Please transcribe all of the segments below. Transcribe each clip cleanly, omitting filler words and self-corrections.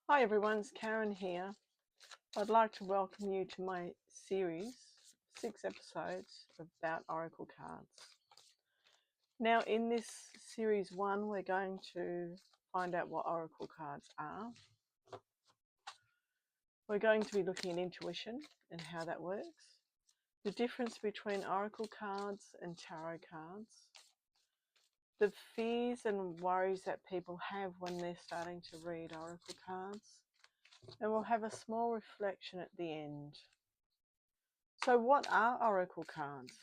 Hi everyone, it's Karen here. I'd like to welcome you to my series, 6 episodes about Oracle cards. Now in this series 1, we're going to find out what Oracle cards are. We're going to be looking at intuition and how that works, the difference between Oracle cards and tarot cards, the fears and worries that people have when they're starting to read Oracle cards, and we'll have a small reflection at the end. So what are Oracle cards?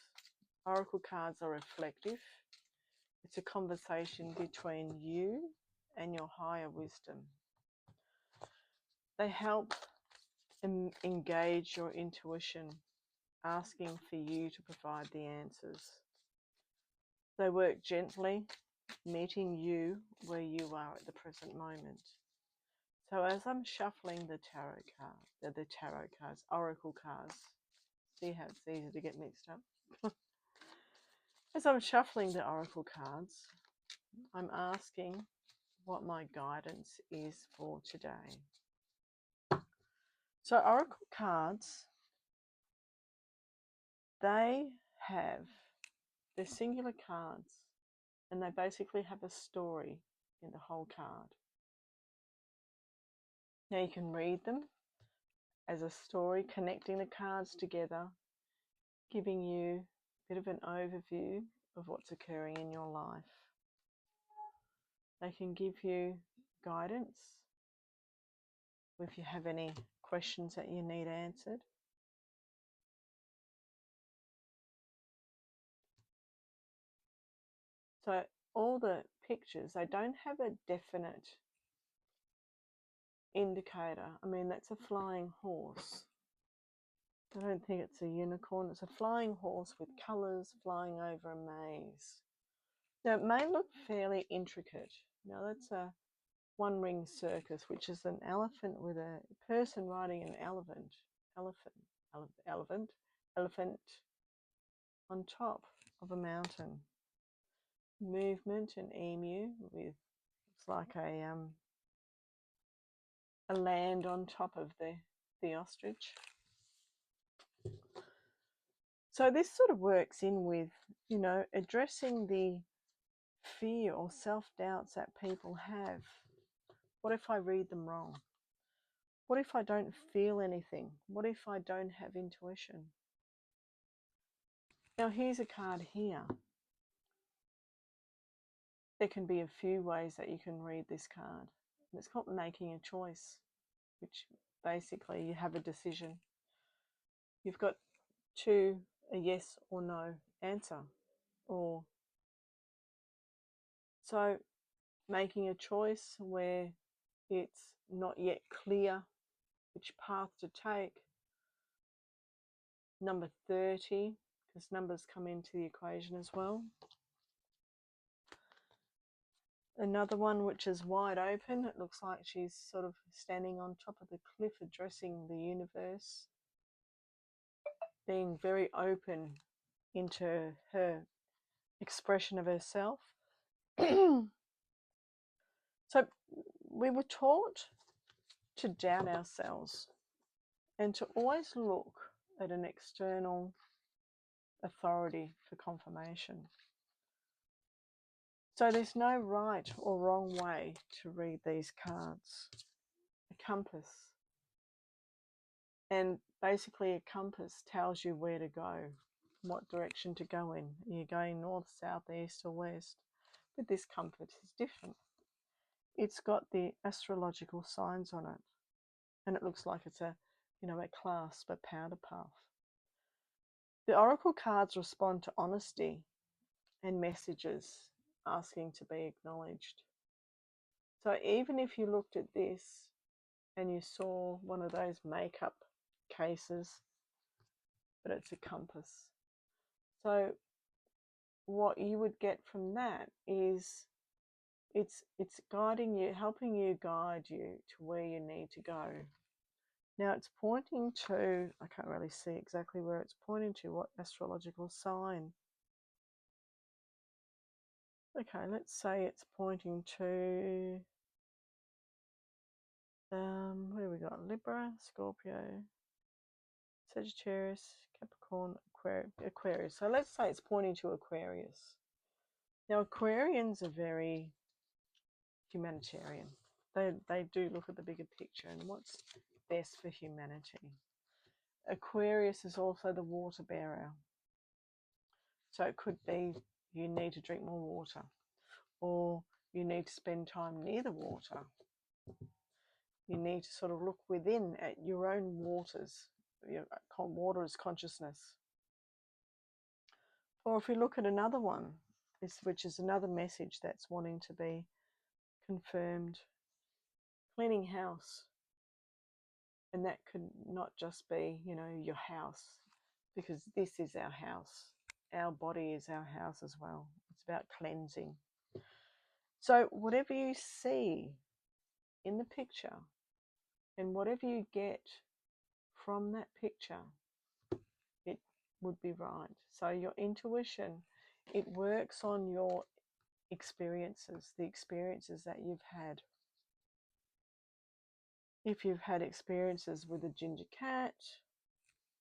Oracle cards are reflective. It's a conversation between you and your higher wisdom. They help engage your intuition, asking for you to provide the answers. They work gently, meeting you where you are at the present moment. So as I'm shuffling the tarot cards, Oracle cards, see how it's easy to get mixed up? As I'm shuffling the Oracle cards, I'm asking what my guidance is for today. So Oracle cards, they're singular cards, and they basically have a story in the whole card. Now you can read them as a story, connecting the cards together, giving you a bit of an overview of what's occurring in your life. They can give you guidance if you have any questions that you need answered. So all the pictures, they don't have a definite indicator. I mean, that's a flying horse. I don't think it's a unicorn. It's a flying horse with colours flying over a maze. Now, it may look fairly intricate. Now, that's a one-ring circus, which is an elephant with a person riding an elephant on top of a mountain. Movement, an emu with, it's like a land on top of the ostrich. So this sort of works in with, addressing the fear or self-doubts that people have. What if I read them wrong? What if I don't feel anything? What if I don't have intuition? Now here's a card here. There can be a few ways that you can read this card. It's called making a choice, which basically you have a decision. You've got a yes or no answer. So making a choice where it's not yet clear which path to take. Number 30, because numbers come into the equation as well. Another one which is wide open. It looks like she's sort of standing on top of the cliff, addressing the universe, being very open into her expression of herself. So we were taught to doubt ourselves and to always look at an external authority for confirmation. So there's no right or wrong way to read these cards. A compass. And basically a compass tells you where to go, what direction to go in. Are you going north, south, east or west? But this compass is different. It's got the astrological signs on it. And it looks like it's a clasp, a powder puff. The oracle cards respond to honesty and messages asking to be acknowledged. So even if you looked at this and you saw one of those makeup cases, but it's a compass. So what you would get from that is it's guiding you, helping you guide you to where you need to go. Now it's pointing to, I can't really see exactly where it's pointing to, what astrological sign. Okay, let's say it's pointing to What have we got? Libra, Scorpio, Sagittarius, Capricorn, Aquarius. So let's say it's pointing to Aquarius. Now, Aquarians are very humanitarian. They do look at the bigger picture and what's best for humanity. Aquarius is also the water bearer. So it could be you need to drink more water, or you need to spend time near the water. You need to sort of look within at your own waters. Water is consciousness. Or if you look at another one, which is another message that's wanting to be confirmed, cleaning house. And that could not just be, your house, because this is our house. Our body is our house as well. It's about cleansing. So whatever you see in the picture and whatever you get from that picture, it would be right. So your intuition, it works on your experiences, the experiences that you've had. If you've had experiences with a ginger cat,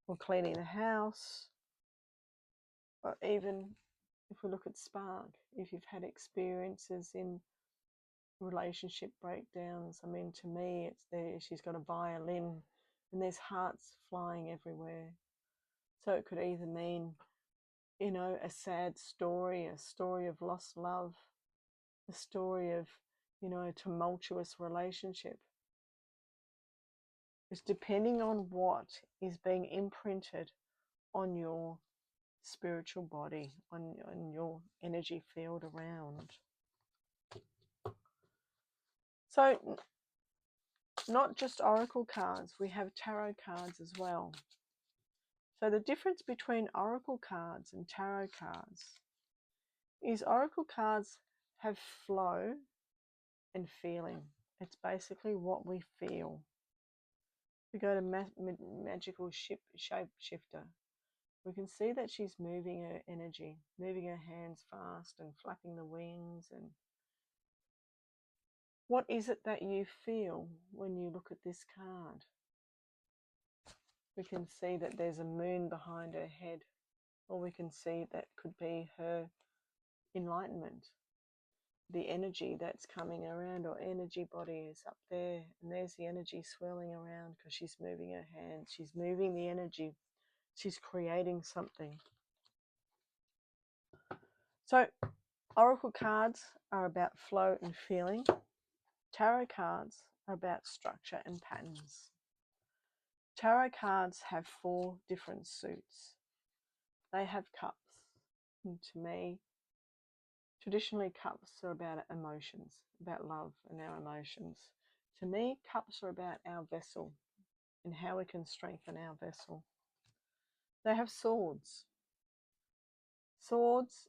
or cleaning the house, or even if we look at spark, if you've had experiences in relationship breakdowns. I mean, to me, it's there. She's got a violin and there's hearts flying everywhere. So it could either mean, a sad story, a story of lost love, a story of, a tumultuous relationship. It's depending on what is being imprinted on your spiritual body, on your energy field around. So not just oracle cards, we have tarot cards as well. So the difference between oracle cards and tarot cards is oracle cards have flow and feeling. It's basically what we feel. We go to magical shapeshifter. We can see that she's moving her energy, moving her hands fast and flapping the wings. And what is it that you feel when you look at this card? We can see that there's a moon behind her head, or we can see that could be her enlightenment. The energy that's coming around, or energy body, is up there, and there's the energy swirling around because she's moving her hands. She's moving the energy. She's creating something. So oracle cards are about flow and feeling. Tarot cards are about structure and patterns. Tarot cards have 4 different suits. They have cups. And to me, traditionally cups are about emotions, about love and our emotions. To me, cups are about our vessel and how we can strengthen our vessel. They have swords. Swords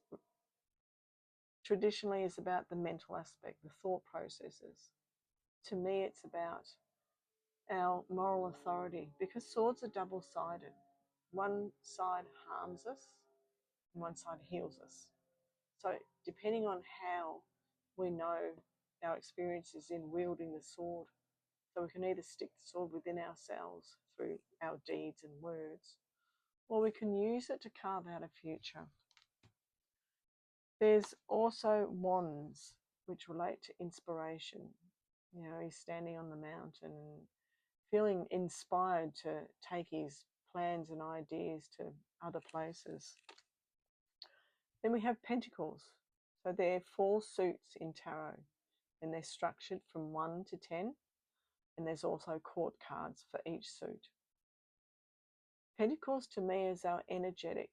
traditionally is about the mental aspect, the thought processes. To me, it's about our moral authority, because swords are double-sided. One side harms us and one side heals us. So depending on how we know our experiences in wielding the sword, so we can either stick the sword within ourselves through our deeds and words, or we can use it to carve out a future. There's also wands, which relate to inspiration. He's standing on the mountain and feeling inspired to take his plans and ideas to other places. Then we have pentacles. So there are 4 suits in tarot, and they're structured from 1 to 10, and there's also court cards for each suit. Pentacles to me is our energetic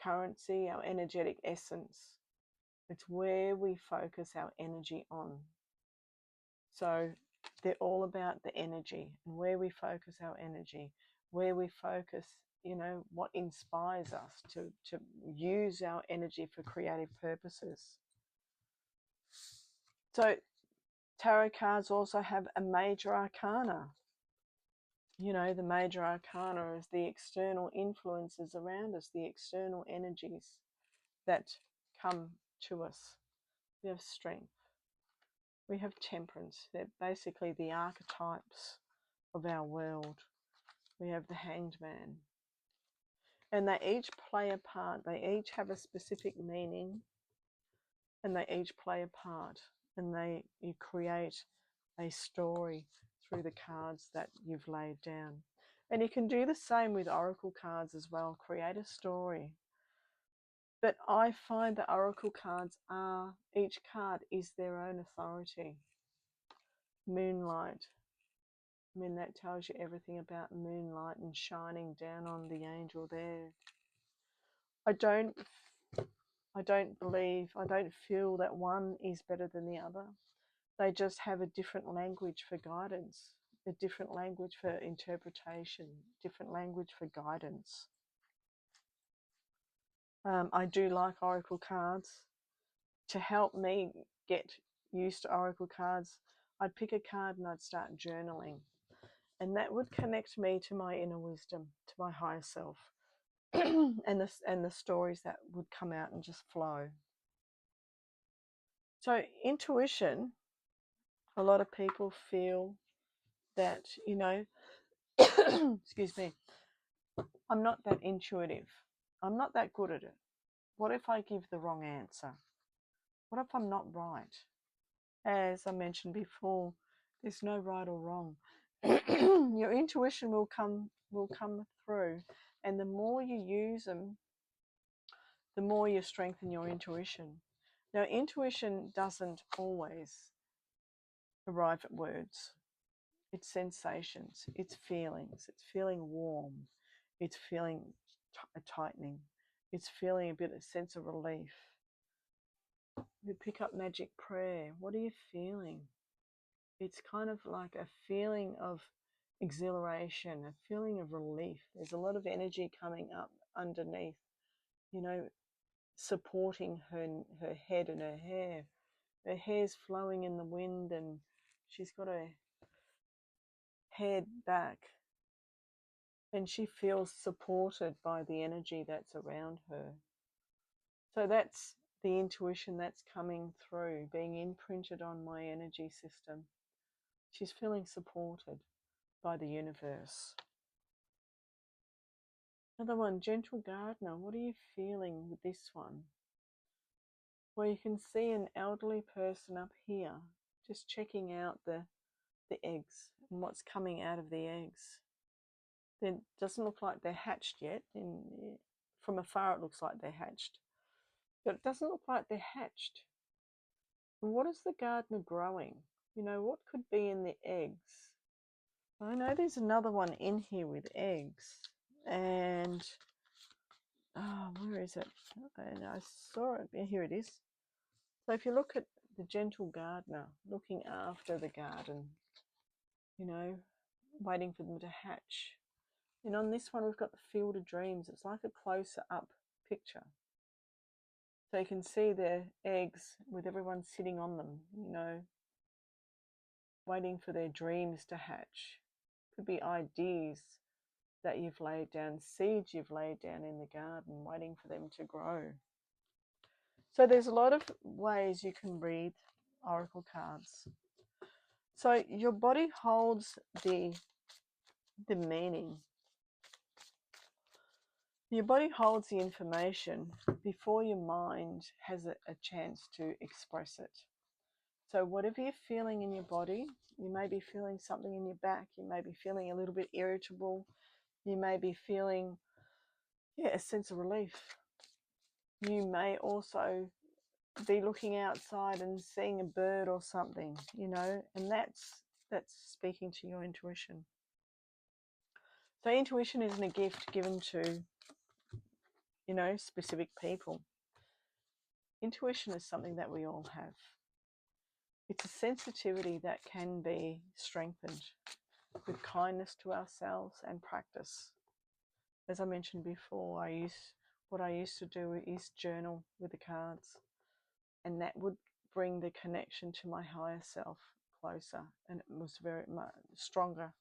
currency, our energetic essence. It's where we focus our energy on. So they're all about the energy and where we focus our energy, where we focus, what inspires us to use our energy for creative purposes. So tarot cards also have a major arcana. The major arcana is the external influences around us, the external energies that come to us. We have strength, We have Temperance. They're basically the archetypes of our world. We have the Hanged Man. And they each play a part. They each have a specific meaning, and they each play a part. And you create a story through the cards that you've laid down. And you can do the same with oracle cards as well. Create a story. But I find that oracle cards are, each card is their own authority. Moonlight. I mean, that tells you everything about moonlight and shining down on the angel there. I don't feel that one is better than the other. They just have a different language for guidance, a different language for interpretation, different language for guidance. I do like oracle cards. To help me get used to oracle cards, I'd pick a card and I'd start journaling. And that would connect me to my inner wisdom, to my higher self, and the stories that would come out and just flow. So intuition, a lot of people feel that, you know, excuse me, I'm not that intuitive. I'm not that good at it. What if I give the wrong answer? What if I'm not right? As I mentioned before, there's no right or wrong. Your intuition will come through, and the more you use them, the more you strengthen your intuition. Now, intuition doesn't always arrive at words. It's sensations, it's feelings, it's feeling warm, it's feeling a tightening, it's feeling a bit of sense of relief. You pick up magic prayer. What are you feeling? It's kind of like a feeling of exhilaration, a feeling of relief. There's a lot of energy coming up underneath, you know, supporting her head and her hair. Her hair's flowing in the wind and she's got her head back and she feels supported by the energy that's around her. So that's the intuition that's coming through, being imprinted on my energy system. She's feeling supported by the universe. Another one, Gentle Gardener. What are you feeling with this one? Well, you can see an elderly person up here just checking out the eggs and what's coming out of the eggs. It doesn't look like they're hatched yet. From afar it looks like they're hatched. But it doesn't look like they're hatched. And what is the gardener growing? You know, what could be in the eggs? I know there's another one in here with eggs. And, oh, where is it? And I saw it. Here it is. So if you look at the gentle gardener, looking after the garden, you know, waiting for them to hatch. And on this one, we've got the field of dreams. It's like a closer up picture. So you can see the eggs with everyone sitting on them, you know, waiting for their dreams to hatch. Could be ideas that you've laid down, seeds you've laid down in the garden, waiting for them to grow. So there's a lot of ways you can read oracle cards. So your body holds the meaning. Your body holds the information before your mind has a chance to express it. So whatever you're feeling in your body, you may be feeling something in your back, you may be feeling a little bit irritable, you may be feeling a sense of relief. You may also be looking outside and seeing a bird or something, you know, and that's speaking to your intuition. So intuition isn't a gift given to, you know, specific people. Intuition is something that we all have. It's a sensitivity that can be strengthened with kindness to ourselves and practice. As I mentioned before, what I used to do is journal with the cards, and that would bring the connection to my higher self closer, and it was very much stronger.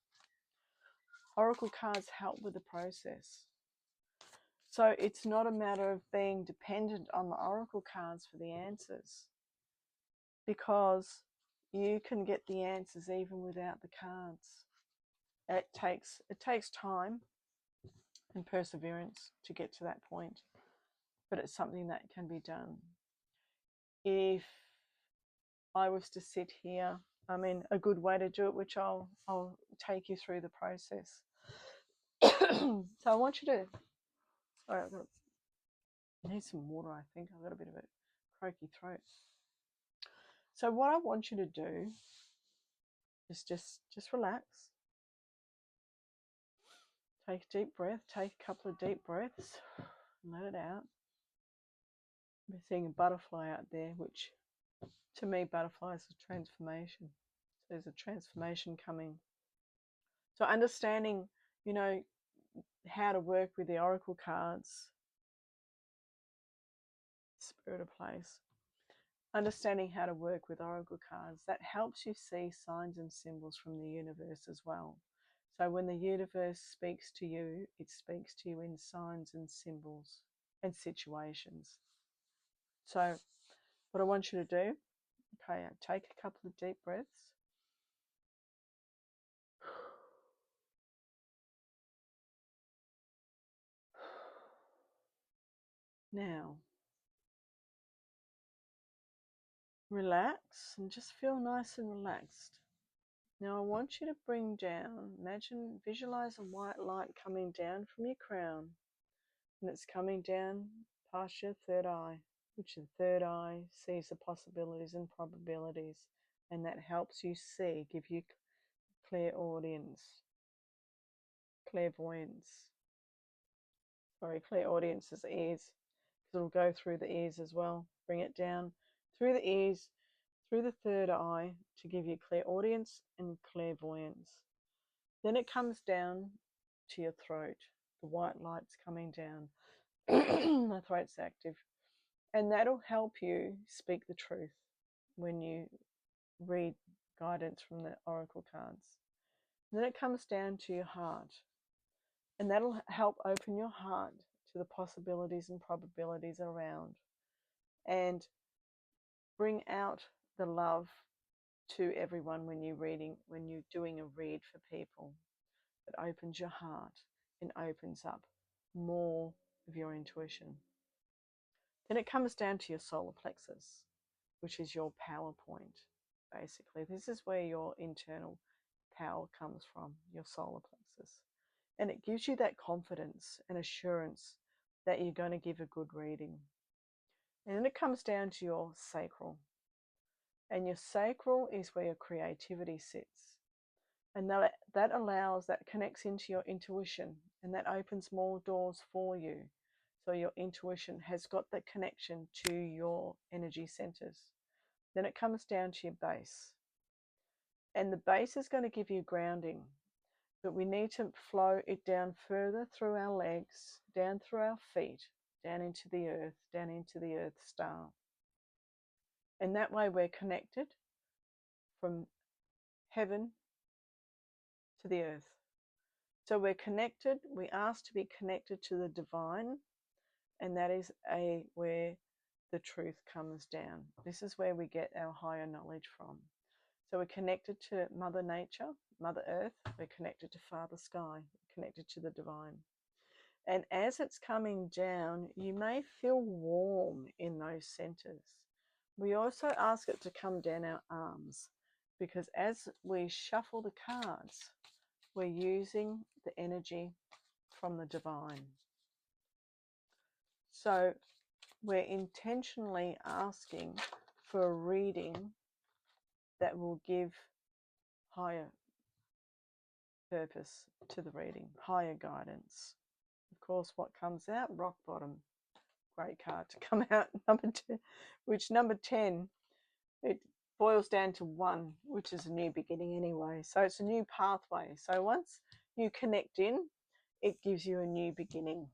Oracle cards help with the process. So it's not a matter of being dependent on the oracle cards for the answers, because you can get the answers even without the cards. It takes time and perseverance to get to that point, but it's something that can be done. If I was to sit here, I mean, a good way to do it, which I'll take you through the process. So I want you to, sorry, I need some water, I think. I've got a bit of a croaky throat. So what I want you to do is just relax. Take a deep breath. Take a couple of deep breaths. And let it out. We're seeing a butterfly out there, which to me, butterfly is a transformation. So there's a transformation coming. So understanding, you know, how to work with the oracle cards, Spirit of Place. Understanding how to work with oracle cards, that helps you see signs and symbols from the universe as well. So when the universe speaks to you, it speaks to you in signs and symbols and situations. So what I want you to do, okay, take a couple of deep breaths. Now, relax and just feel nice and relaxed. Now I want you to bring down, visualize a white light coming down from your crown, and it's coming down past your third eye, which the third eye sees the possibilities and probabilities, and that helps you see, give you clairvoyance, is ears, because it'll go through the ears as well. Bring it down through the ears, through the third eye, to give you clairaudience and clairvoyance. Then it comes down to your throat. The white light's coming down. The throat's active. And that'll help you speak the truth when you read guidance from the oracle cards. And then it comes down to your heart. And that'll help open your heart to the possibilities and probabilities around. And bring out the love to everyone when you're doing a read for people. It opens your heart and opens up more of your intuition. Then it comes down to your solar plexus, which is your power point. Basically, this is where your internal power comes from, your solar plexus. And it gives you that confidence and assurance that you're going to give a good reading. And then it comes down to your sacral. And your sacral is where your creativity sits. And that connects into your intuition, and that opens more doors for you. So your intuition has got that connection to your energy centers. Then it comes down to your base. And the base is going to give you grounding, but we need to flow it down further through our legs, down through our feet, down into the earth star. And that way we're connected from heaven to the earth. So we're connected, we ask to be connected to the divine, and that is where the truth comes down. This is where we get our higher knowledge from. So we're connected to Mother Nature, Mother Earth, we're connected to Father Sky, we're connected to the divine. And as it's coming down, you may feel warm in those centers. We also ask it to come down our arms, because as we shuffle the cards, we're using the energy from the divine. So we're intentionally asking for a reading that will give higher purpose to the reading, higher guidance. Of course, what comes out? Rock bottom. Great card to come out. Number 10, which number 10, it boils down to 1, which is a new beginning anyway. So it's a new pathway. So once you connect in, it gives you a new beginning,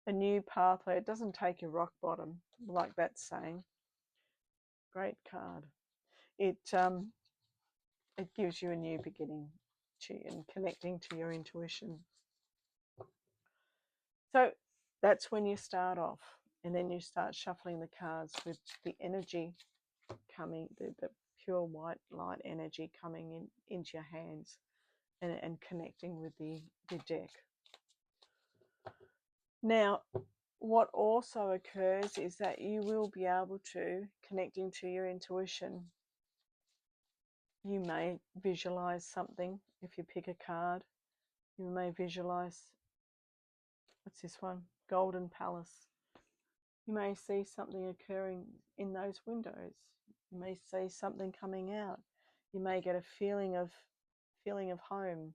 a new pathway. It doesn't take you rock bottom, like that's saying. Great card. It gives you a new beginning and connecting to your intuition. So that's when you start off, and then you start shuffling the cards with the energy coming, the pure white light energy coming into your hands and connecting with the deck. Now, what also occurs is that you will be able to, connecting to your intuition, you may visualize something. If you pick a card, you may visualize, what's this one? Golden Palace. You may see something occurring in those windows. You may see something coming out. You may get a feeling of home.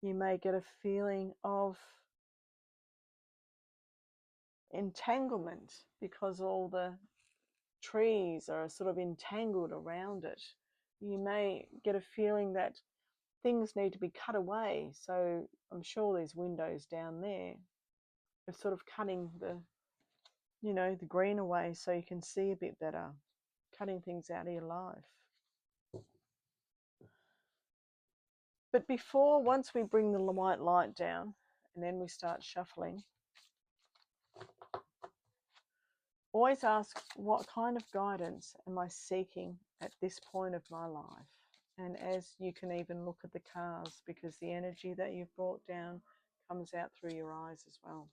You may get a feeling of entanglement because all the trees are sort of entangled around it. You may get a feeling that things need to be cut away. So I'm sure there's windows down there. It's sort of cutting the green away so you can see a bit better, cutting things out of your life. But once we bring the white light down and then we start shuffling, always ask, what kind of guidance am I seeking at this point of my life? And as you can even look at the cards, because the energy that you've brought down comes out through your eyes as well.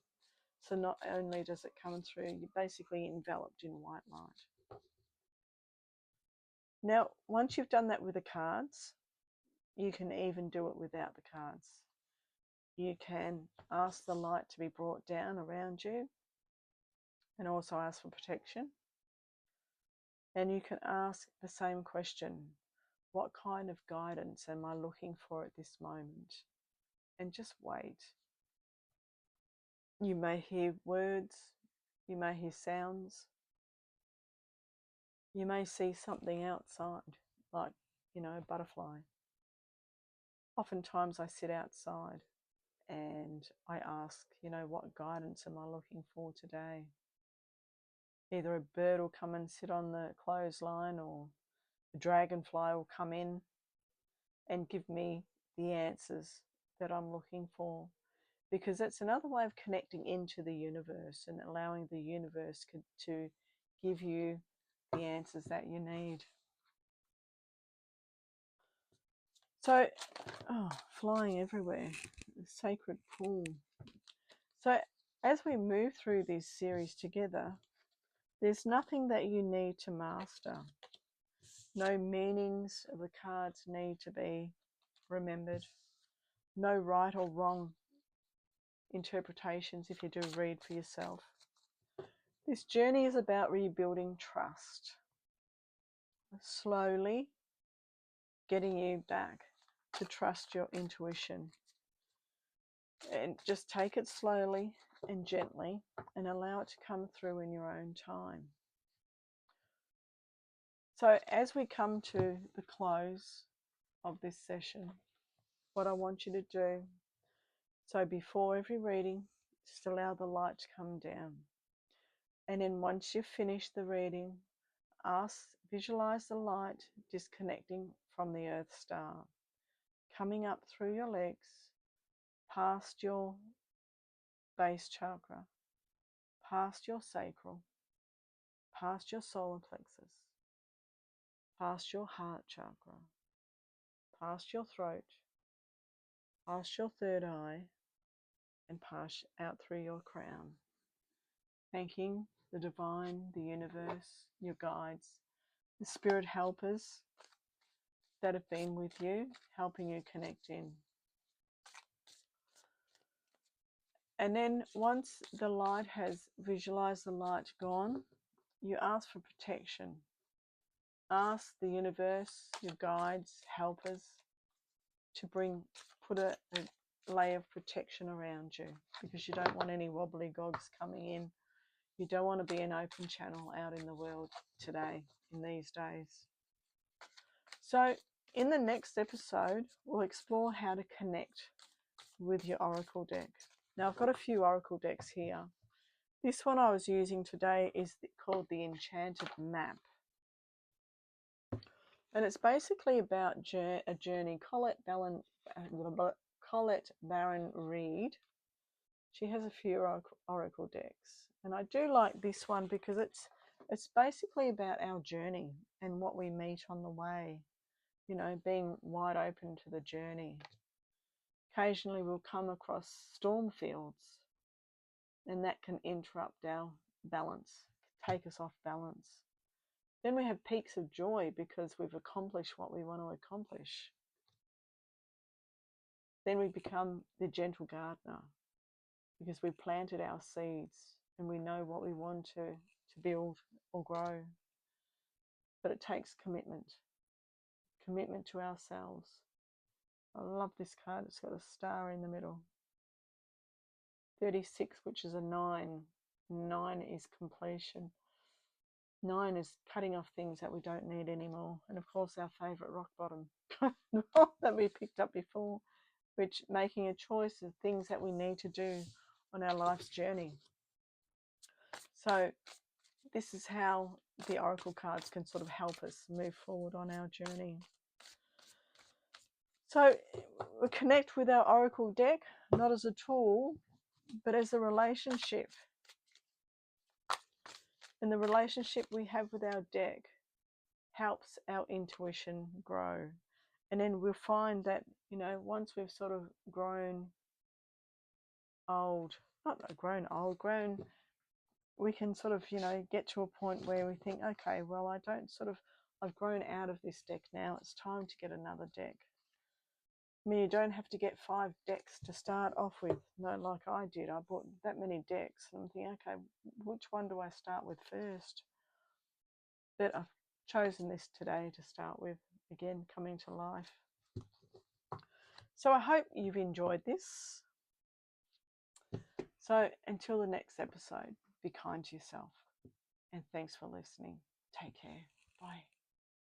So not only does it come through, you're basically enveloped in white light. Now, once you've done that with the cards, you can even do it without the cards. You can ask the light to be brought down around you and also ask for protection. And you can ask the same question, what kind of guidance am I looking for at this moment? And just wait. You may hear words, you may hear sounds, you may see something outside, like, a butterfly. Oftentimes I sit outside and I ask, what guidance am I looking for today? Either a bird will come and sit on the clothesline, or a dragonfly will come in and give me the answers that I'm looking for. Because that's another way of connecting into the universe and allowing the universe to give you the answers that you need. So, flying everywhere, the sacred pool. So as we move through this series together, there's nothing that you need to master. No meanings of the cards need to be remembered. No right or wrong interpretations if you do read for yourself. This journey is about rebuilding trust. Slowly getting you back to trust your intuition. And just take it slowly and gently and allow it to come through in your own time. So as we come to the close of this session, what I want you to do, so before every reading, just allow the light to come down. And then once you've finished the reading, visualize the light disconnecting from the Earth Star, coming up through your legs, past your base chakra, past your sacral, past your solar plexus, past your heart chakra, past your throat, past your third eye, and pass out through your crown. Thanking the divine, the universe, your guides, the spirit helpers that have been with you, helping you connect in. And then once the light has visualized the light gone, you ask for protection. Ask the universe, your guides, helpers, to put a layer of protection around you, because you don't want any wobbly gogs coming in. You don't want to be an open channel out in the world today, in these days. So in the next episode, we'll explore how to connect with your oracle deck. Now I've got a few oracle decks here. This one I was using today is called the Enchanted Map. And it's basically about a journey. Colette Baron Reed, she has a few oracle decks. And I do like this one because it's It's basically about our journey and what we meet on the way, you know, being wide open to the journey. Occasionally we'll come across storm fields, and that can interrupt our balance, take us off balance. Then we have peaks of joy because we've accomplished what we want to accomplish. Then we become the gentle gardener because we planted our seeds and we know what we want to build or grow. But it takes commitment to ourselves. I love this card. It's got a star in the middle. 36, which is a 9. 9 is completion. 9 is cutting off things that we don't need anymore. And of course, our favourite rock bottom that we picked up before, which making a choice of things that we need to do on our life's journey. So this is how the oracle cards can sort of help us move forward on our journey. So we connect with our oracle deck, not as a tool, but as a relationship. And the relationship we have with our deck helps our intuition grow. And then we'll find that, you know, once we've sort of grown old, we can sort of, you know, get to a point where we think, okay, well, I've grown out of this deck now. It's time to get another deck. I mean, you don't have to get 5 decks to start off with. No, like I did. I bought that many decks and I'm thinking, okay, which one do I start with first? But I've chosen this today to start with, again, coming to life. So I hope you've enjoyed this. So until the next episode, be kind to yourself. And thanks for listening. Take care. Bye.